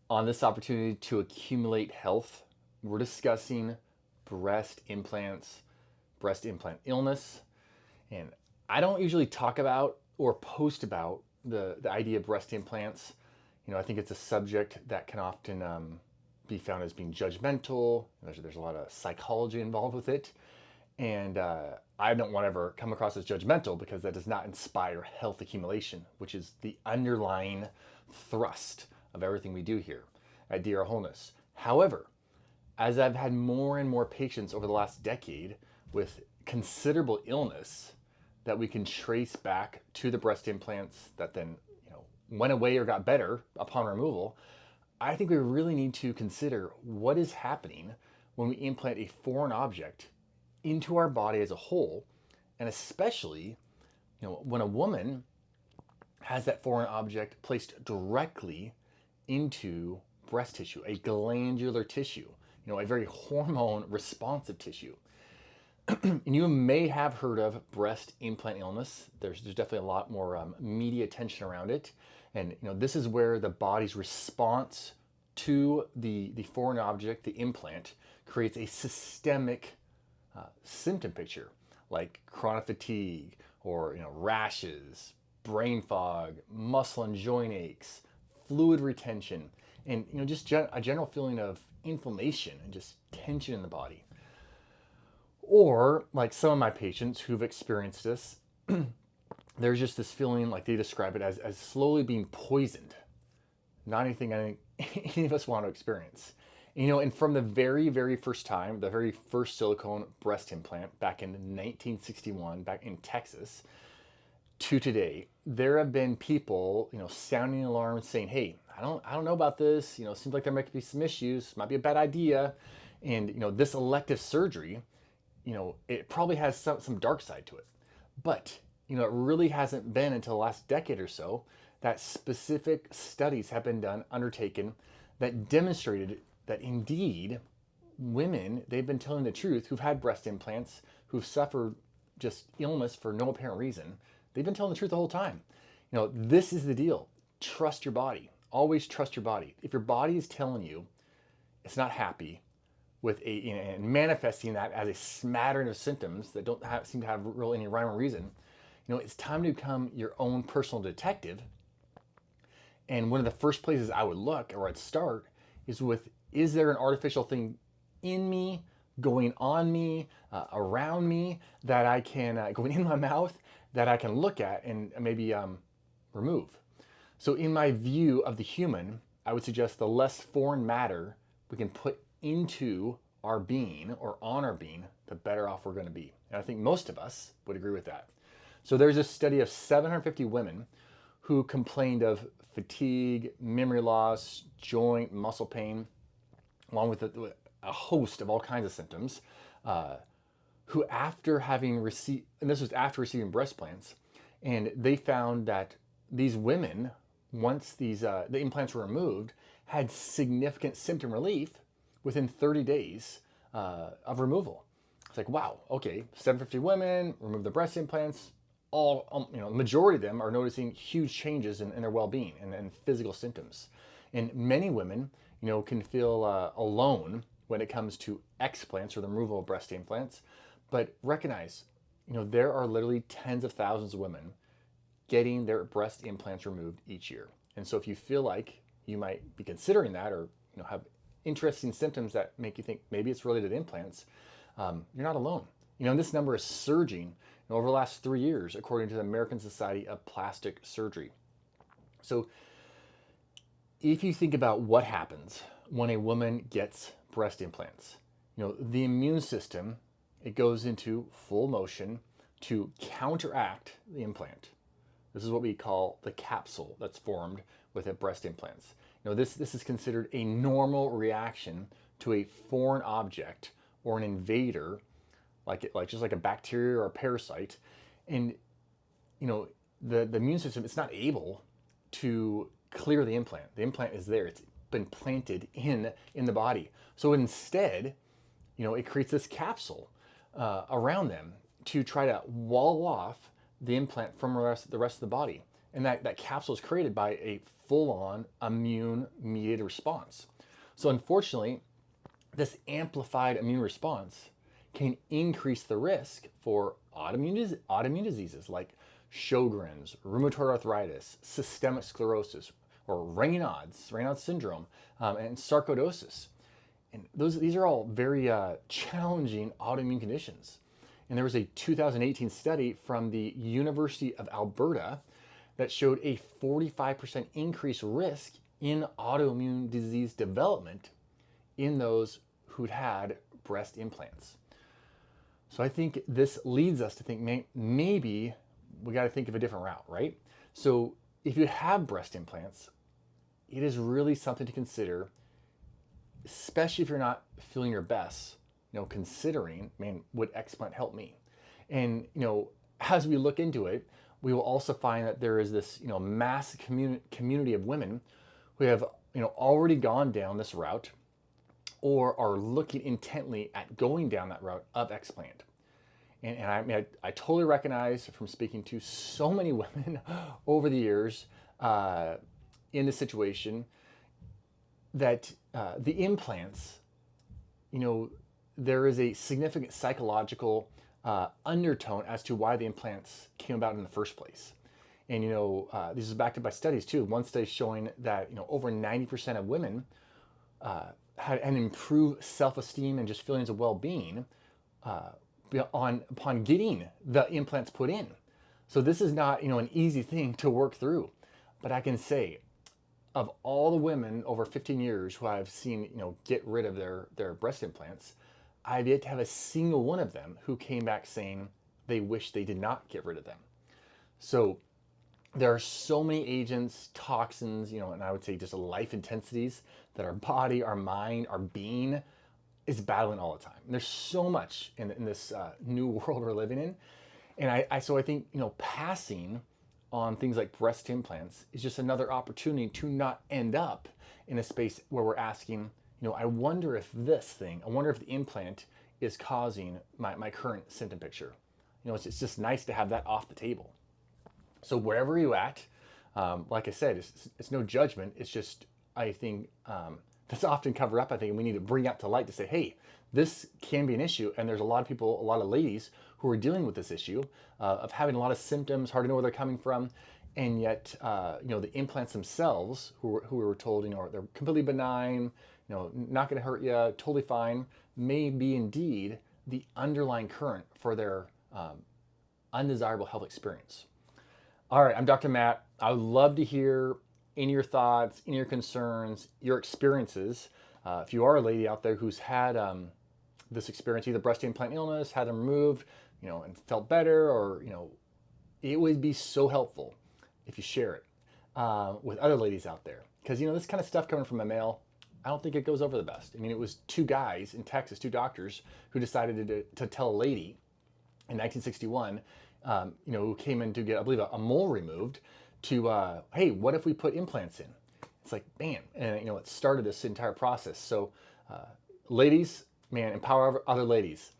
On this opportunity to accumulate health, we're discussing breast implants, breast implant illness, and I don't usually talk about or post about the idea of breast implants. I think it's a subject that can often be found as being judgmental. There's a lot of psychology involved with it. And I don't want to ever come across as judgmental because that does not inspire health accumulation, which is the underlying thrust of everything we do here at DR Wholeness. However, as I've had more and more patients over the last decade with considerable illness that we can trace back to the breast implants that then went away or got better upon removal, I think we really need to consider what is happening when we implant a foreign object into our body as a whole, and especially when a woman has that foreign object placed directly into breast tissue, a glandular tissue, a very hormone responsive tissue. And you may have heard of breast implant illness. There's definitely a lot more media attention around it. And this is where the body's response to the foreign object, the implant, creates a systemic symptom picture like chronic fatigue or rashes, brain fog, muscle and joint aches, fluid retention, and just a general feeling of inflammation and just tension in the body. Or like some of my patients who've experienced this, there's just this feeling like they describe it as slowly being poisoned. Not anything I think any of us want to experience. And from the very, very first time, the very first silicone breast implant back in 1961, back in Texas, to today, there have been people, sounding alarms saying, "Hey, I don't know about this. Seems like there might be some issues. Might be a bad idea." And this elective surgery, it probably has some dark side to it. But it really hasn't been until the last decade or so that specific studies have been undertaken that demonstrated that indeed women, they've been telling the truth, who've had breast implants, who've suffered just illness for no apparent reason. They've been telling the truth the whole time. This is the deal. Trust your body. Always trust your body. If your body is telling you it's not happy with and manifesting that as a smattering of symptoms that don't seem to have really any rhyme or reason, it's time to become your own personal detective. And one of the first places I would look or I'd start is there an artificial thing in me, going on me, around me, that I can, going in my mouth, that I can look at and maybe remove. So in my view of the human, I would suggest the less foreign matter we can put into our being or on our being, the better off we're going to be. And I think most of us would agree with that. So there's a study of 750 women who complained of fatigue, memory loss, joint, muscle pain, along with a host of all kinds of symptoms, who after having received, and this was after receiving breast implants, and they found that these women, once the implants were removed, had significant symptom relief within 30 days of removal. It's like, wow, okay, 750 women remove the breast implants. All, the majority of them are noticing huge changes in their well-being and physical symptoms. And many women, can feel alone when it comes to explants or the removal of breast implants. But recognize, there are literally tens of thousands of women getting their breast implants removed each year. And so if you feel like you might be considering that or have interesting symptoms that make you think maybe it's related to implants, you're not alone. And this number is surging over the last 3 years, according to the American Society of Plastic Surgery. So if you think about what happens when a woman gets breast implants, the immune system, it goes into full motion to counteract the implant. This is what we call the capsule that's formed with the breast implants. This is considered a normal reaction to a foreign object or an invader, just like a bacteria or a parasite. And the immune system, it's not able to clear the implant. The implant is there. It's been planted in the body. So instead, it creates this capsule around them to try to wall off the implant from the rest of the body. And that capsule is created by a full-on immune-mediated response. So unfortunately, this amplified immune response can increase the risk for autoimmune diseases like Sjogren's, rheumatoid arthritis, systemic sclerosis, or Raynaud's syndrome, and sarcoidosis. And these are all very challenging autoimmune conditions. And there was a 2018 study from the University of Alberta that showed a 45% increased risk in autoimmune disease development in those who'd had breast implants. So I think this leads us to think maybe we got to think of a different route, right? So if you have breast implants, it is really something to consider, especially if you're not feeling your best, considering, man, would explant help me? And, as we look into it, we will also find that there is this, massive community of women who have, already gone down this route or are looking intently at going down that route of explant. And I mean, I totally recognize from speaking to so many women over the years in this situation that the implants, there is a significant psychological undertone as to why the implants came about in the first place. And, this is backed up by studies too. One study showing that, over 90% of women had an improved self-esteem and just feelings of well-being upon getting the implants put in. So this is not, an easy thing to work through. But I can say, of all the women over 15 years who I've seen, get rid of their breast implants, I've yet to have a single one of them who came back saying they wish they did not get rid of them. So there are so many agents, toxins, and I would say just life intensities that our body, our mind, our being is battling all the time. And there's so much in this new world we're living in. And I think, passing on things like breast implants is just another opportunity to not end up in a space where we're asking, I wonder if I wonder if the implant is causing my current symptom picture. It's just nice to have that off the table. So wherever you're at, like I said, it's no judgment. It's just, I think, that's often covered up. I think we need to bring out to light to say, hey, this can be an issue. And there's a lot of people, a lot of ladies who are dealing with this issue of having a lot of symptoms, hard to know where they're coming from. And yet, the implants themselves, who we were told, they're completely benign, not going to hurt you, totally fine, may be indeed the underlying current for their undesirable health experience. All right, I'm Dr. Matt. I would love to hear any of your thoughts, any of your concerns, your experiences. If you are a lady out there who's had this experience, either breast implant illness, had them removed, and felt better, or, it would be so helpful if you share it with other ladies out there. Because, this kind of stuff coming from a male, I don't think it goes over the best. I mean, it was two guys in Texas, two doctors, who decided to tell a lady in 1961, who came in to get, I believe, a mole removed, to, hey, what if we put implants in? It's like, bam, and it started this entire process. So ladies, man, empower other ladies.